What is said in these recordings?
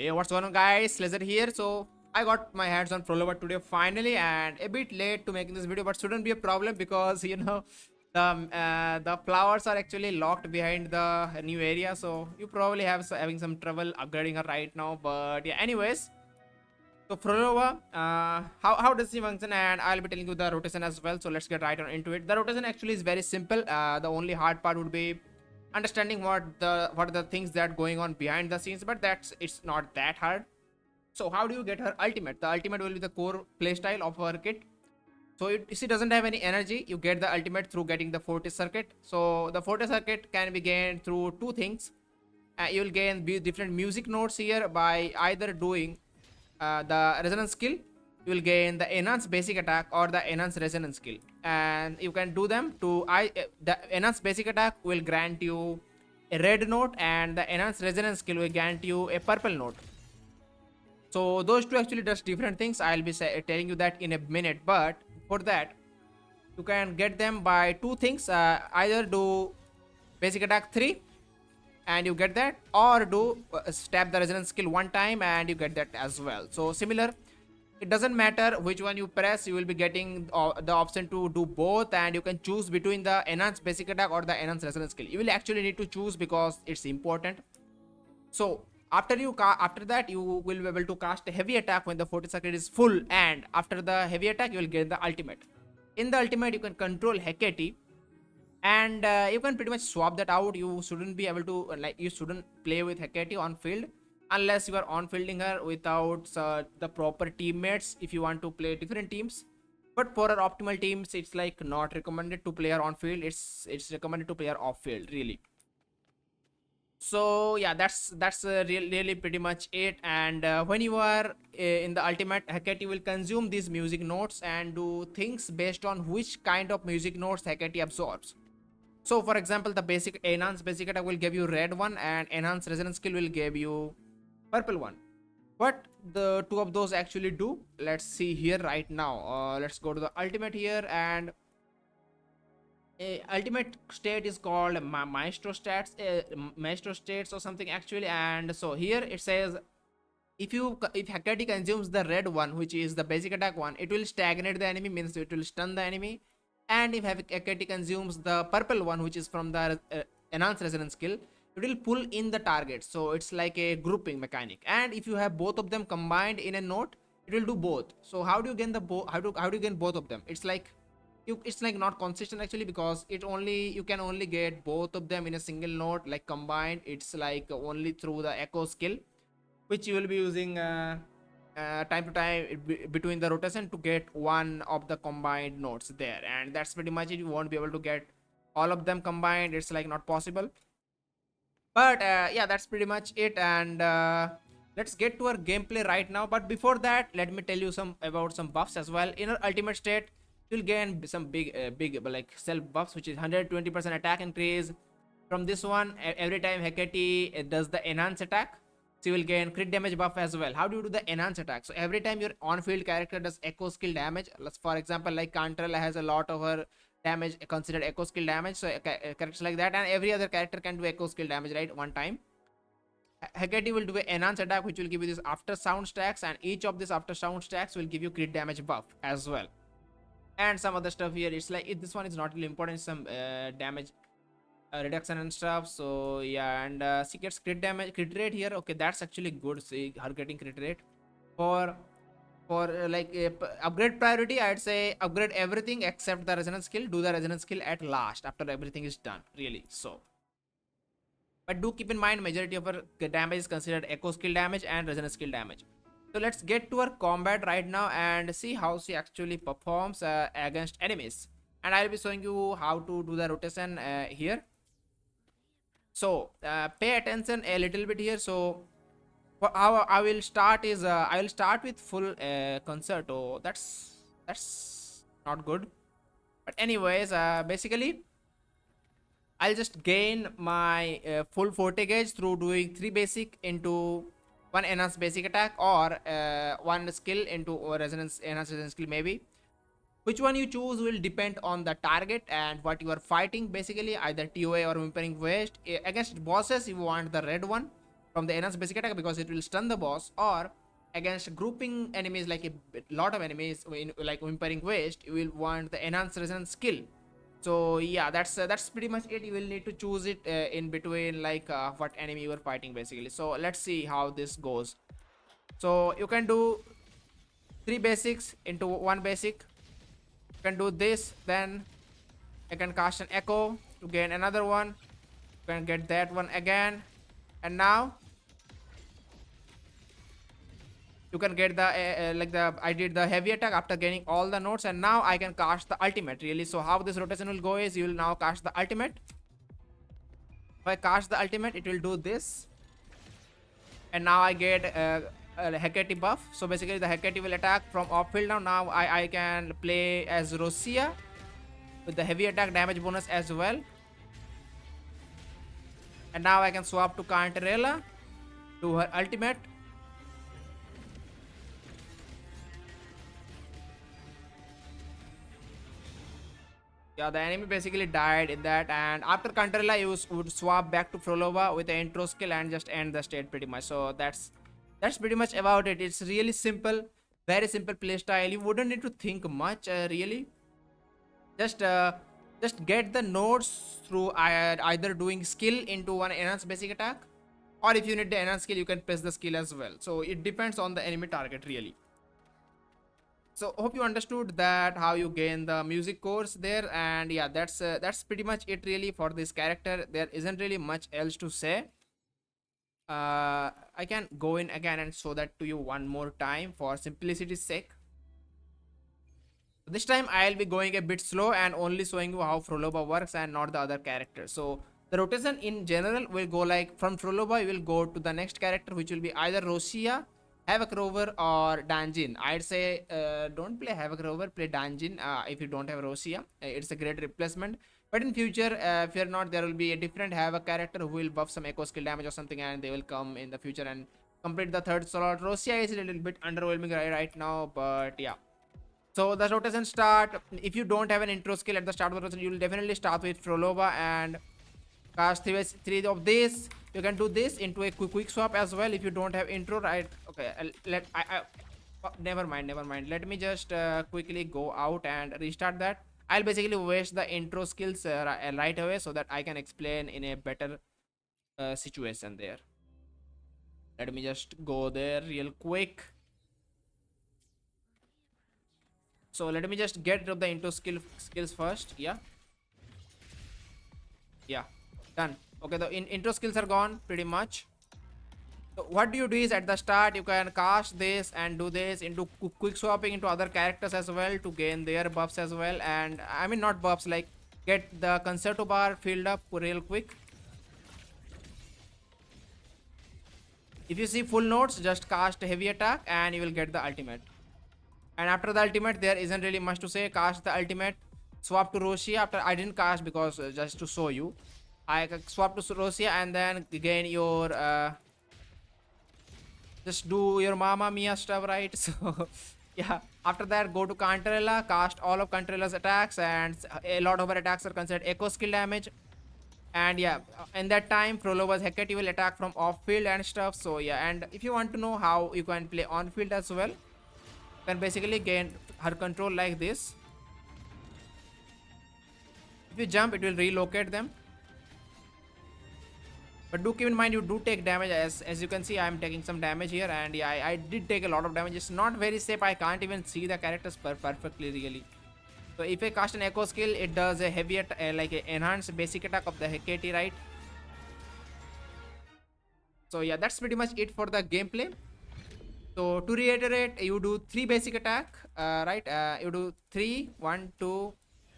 Hey, what's going on, guys? Lezer here. So I got my hands on Phrolova today finally, and a bit late to making this video, but shouldn't be a problem because the flowers are actually locked behind the new area, so you probably having some trouble upgrading her right now. But yeah, anyways, so Phrolova, how does she function? And I'll be telling you the rotation as well. So let's get right on into it. The rotation actually is very simple. The only hard part would be understanding what are the things that going on behind the scenes, but it's not that hard. So how do you get her ultimate? The ultimate will be the core playstyle of her kit. So if she doesn't have any energy, you get the ultimate through getting the forte circuit. So the forte circuit can be gained through two things. You will gain different music notes here by either doing the resonance skill. You will gain the enhanced basic attack or the enhanced resonance skill, and you can do them to the enhanced basic attack will grant you a red note, and the enhanced resonance skill will grant you a purple note. So those two actually does different things. I'll be telling you that in a minute, but for that you can get them by two things. Either do basic attack 3 and you get that, or do stab the resonance skill one time and you get that as well. So similar, it doesn't matter which one you press, you will be getting the option to do both, and you can choose between the enhanced basic attack or the enhanced resonance skill. You will actually need to choose because it's important. So after that you will be able to cast a heavy attack when the 40 circuit is full, and after the heavy attack you will get the ultimate. In the ultimate you can control Hecate, and you can pretty much swap that out. You shouldn't be able to you shouldn't play with Hecate on field unless you are on fielding her without the proper teammates. If you want to play different teams, but for our optimal teams it's like not recommended to play her on field. It's recommended to play her off field, really. So yeah, that's really pretty much it. And when you are in the ultimate, Hecate will consume these music notes and do things based on which kind of music notes Hecate absorbs. So for example, the basic enhanced basic attack will give you red one, and enhanced resonance skill will give you purple one. What the two of those actually do, let's see here right now. Let's go to the ultimate here, and ultimate state is called maestro states or something actually. And so here it says, if Hecate consumes the red one, which is the basic attack one, it will stagnate the enemy, means it will stun the enemy. And if Hecate consumes the purple one, which is from the enhanced resonance skill, it will pull in the target. So it's like a grouping mechanic, and if you have both of them combined in a note, it will do both. So how do you gain how do you gain both of them? It's like not consistent actually, because you can only get both of them in a single note, like combined. It's like only through the echo skill, which you will be using time to time between the rotation to get one of the combined notes there. And that's pretty much it. You won't be able to get all of them combined, it's like not possible. But yeah, that's pretty much it. And let's get to our gameplay right now. But before that, let me tell you some buffs as well. In our ultimate state, you'll gain some big like self buffs, which is 120% attack increase. From this one, every time Hecate does the enhance attack, she will gain crit damage buff as well. How do you do the enhance attack? So every time your on-field character does echo skill damage, for example, like Cantrell has a lot of her damage considered echo skill damage, so characters like that, and every other character can do echo skill damage, right, one time. Hecate will do an enhance attack, which will give you this after sound stacks, and each of these after sound stacks will give you crit damage buff as well. And some other stuff here, it's like this one is not really important, some damage reduction and stuff. So yeah, and she gets crit rate here. Okay, that's actually good. See her getting crit rate for like upgrade priority, I'd say upgrade everything except the resonance skill. Do the resonance skill at last after everything is done, really. So but do keep in mind, majority of our damage is considered echo skill damage and resonance skill damage. So let's get to our combat right now and see how she actually performs against enemies. And I'll be showing you how to do the rotation here. So pay attention a little bit here. So how I will start is I will start with full concerto. That's not good. But anyways, basically I'll just gain my full forte gauge through doing 3 basic into 1 enhanced basic attack, or 1 skill into resonance enhanced resonance skill maybe. Which one you choose will depend on the target and what you are fighting. Basically either TOA or wuthering waves. Against bosses you want the red one from the enhanced basic attack because it will stun the boss, or against grouping enemies like a lot of enemies in like whimpering waste, you will want the enhanced resistance skill. So yeah, that's pretty much it. You will need to choose it in between like what enemy you are fighting basically. So let's see how this goes. So you can do three basics into one basic. You can do this, then I can cast an echo to gain another one. You can get that one again, and now you can get the like the I did the heavy attack after gaining all the nodes, and now I can cast the ultimate really. So how this rotation will go is you will now cast the ultimate. If I cast the ultimate, it will do this, and now I get a Hecate buff. So basically the Hecate will attack from off field. Now I can play as Rosia with the heavy attack damage bonus as well, and now I can swap to Cartethyia, do her ultimate. Yeah, the enemy basically died in that, and after Cartethyia you would swap back to Phrolova with the intro skill and just end the state pretty much. So that's pretty much about it. It's really simple, very simple playstyle. You wouldn't need to think much really. Just just get the nodes through either doing skill into one enhanced basic attack, or if you need the enhanced skill, you can press the skill as well. So it depends on the enemy target really. So hope you understood that how you gain the music course there, and yeah, that's pretty much it really for this character. There isn't really much else to say. I can go in again and show that to you one more time for simplicity's sake. This time I'll be going a bit slow and only showing you how Phrolova works and not the other characters. So the rotation in general will go like from Phrolova you will go to the next character, which will be either Rosia, Havoc Rover, or Danjin. I'd say don't play Havoc Rover, play Danjin if you don't have Rosia. It's a great replacement. But in future, fear not, there will be a different Havoc character who will buff some echo skill damage or something, and they will come in the future and complete the third slot. Rosia is a little bit underwhelming right now, but yeah. So the rotation start. If you don't have an intro skill at the start of the rotation, you will definitely start with Phrolova and cast three of this. You can do this into a quick swap as well if you don't have intro, right? Okay, never mind. Let me just quickly go out and restart that. I'll basically waste the intro skills right away so that I can explain in a better situation there. Let me just go there real quick. So let me just get rid of the intro skills first. Yeah, done. Okay, the intro skills are gone pretty much. So what do you do is at the start you can cast this and do this into quick swapping into other characters as well to gain their buffs as well, and I mean not buffs, like get the concerto bar filled up real quick. If you see full nodes, just cast heavy attack and you will get the ultimate. And after the ultimate, there isn't really much to say. Cast the ultimate, swap to Rosia. After I didn't cast because just to show you, I swap to Rosia and then gain your just do your Mama Mia stuff, right? So yeah, after that go to Cartethyia, cast all of Cartethyia's attacks, and a lot of her attacks are considered echo skill damage. And yeah, in that time Phrolova's Hecate will attack from off field and stuff. So yeah, and if you want to know how you can play on field as well, can basically gain her control like this. If you jump, it will relocate them, but do keep in mind you do take damage. As you can see, I am taking some damage here, and yeah, I did take a lot of damage. It's not very safe. I can't even see the characters perfectly really. So if I cast an echo skill, it does a heavy like an enhanced basic attack of the Hecate, right? So yeah, that's pretty much it for the gameplay. So to reiterate, you do 3 basic attack, right? You do 1, 2,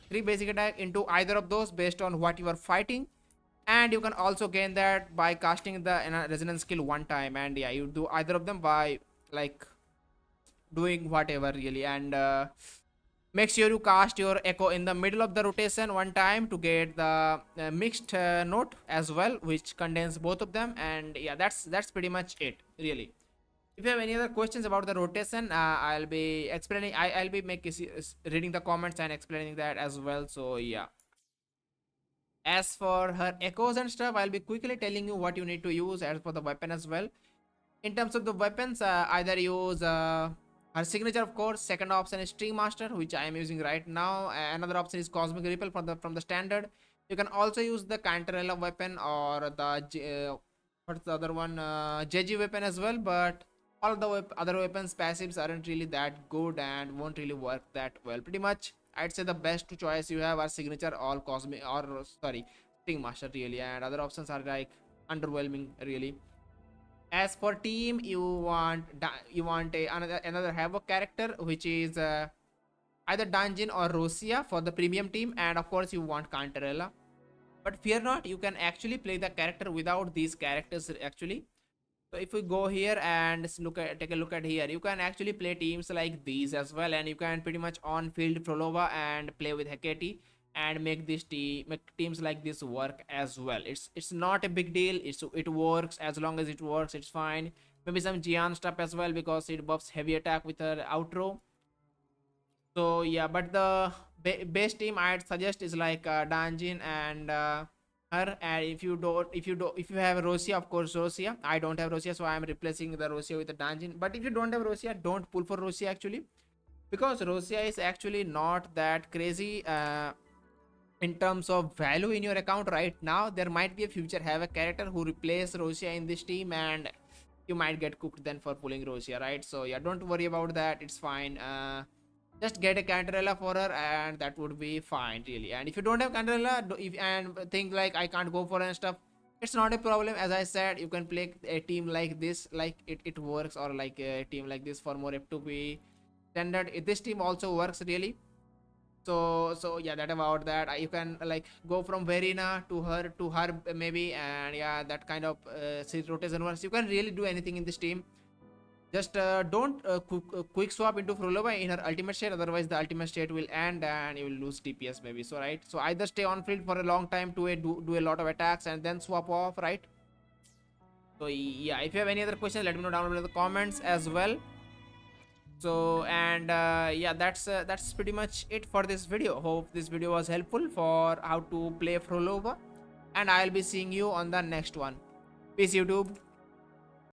3 basic attack into either of those based on what you are fighting, and you can also gain that by casting the resonance skill one time. And yeah, you do either of them by like doing whatever really, and make sure you cast your echo in the middle of the rotation one time to get the mixed note as well, which contains both of them. And yeah, that's pretty much it really. If you have any other questions about the rotation, I'll be explaining. I'll be reading the comments and explaining that as well. So yeah. As for her echoes and stuff, I'll be quickly telling you what you need to use as for the weapon as well. In terms of the weapons, either use her signature, of course. Second option is String Master, which I am using right now. Another option is Cosmic Ripple from the standard. You can also use the Cantarella weapon or the what's the other one, Jeji weapon as well. But all the other weapons passives aren't really that good and won't really work that well. Pretty much, I'd say the best two choice you have are signature or Cosmic or sorry, String Master really, and other options are like underwhelming really. As for team, you want another havoc character, which is either Dungeon or Rosia for the premium team, and of course you want Cantarella. But fear not, you can actually play the character without these characters actually. So if we go here and take a look at here, you can actually play teams like these as well, and you can pretty much on field Phrolova and play with Hecate and make teams like this work as well. It's not a big deal. It works. As long as it works, it's fine. Maybe some Gian stuff as well, because it buffs heavy attack with her outro. So yeah, but the best team I'd suggest is like Danjin and her. And if you have Rosia, of course Rosia. I don't have Rosia, so I am replacing the Rosia with the Danjin. But if you don't have Rosia, don't pull for Rosia actually, because Rosia is actually not that crazy in terms of value in your account right now. There might be a future have a character who replace Rosia in this team, and you might get cooked then for pulling Rosia, right? So yeah, don't worry about that. It's fine. Just get a Cantarella for her, and that would be fine really. And if you don't have Cantarella, if and think like I can't go for and stuff, it's not a problem. As I said, you can play a team like this, like it works, or like a team like this for more F2P standard. This team also works really. So yeah, that about that. You can like go from Verina to her maybe, and yeah, that kind of rotation works. You can really do anything in this team. Just don't quick swap into Phrolova in her ultimate state, otherwise the ultimate state will end and you will lose DPS maybe. So right, so either stay on field for a long time to do a lot of attacks and then swap off, right? So yeah, if you have any other questions, let me know down below in the comments as well. So and yeah, that's pretty much it for this video. Hope this video was helpful for how to play Phrolova, and I'll be seeing you on the next one. Peace YouTube.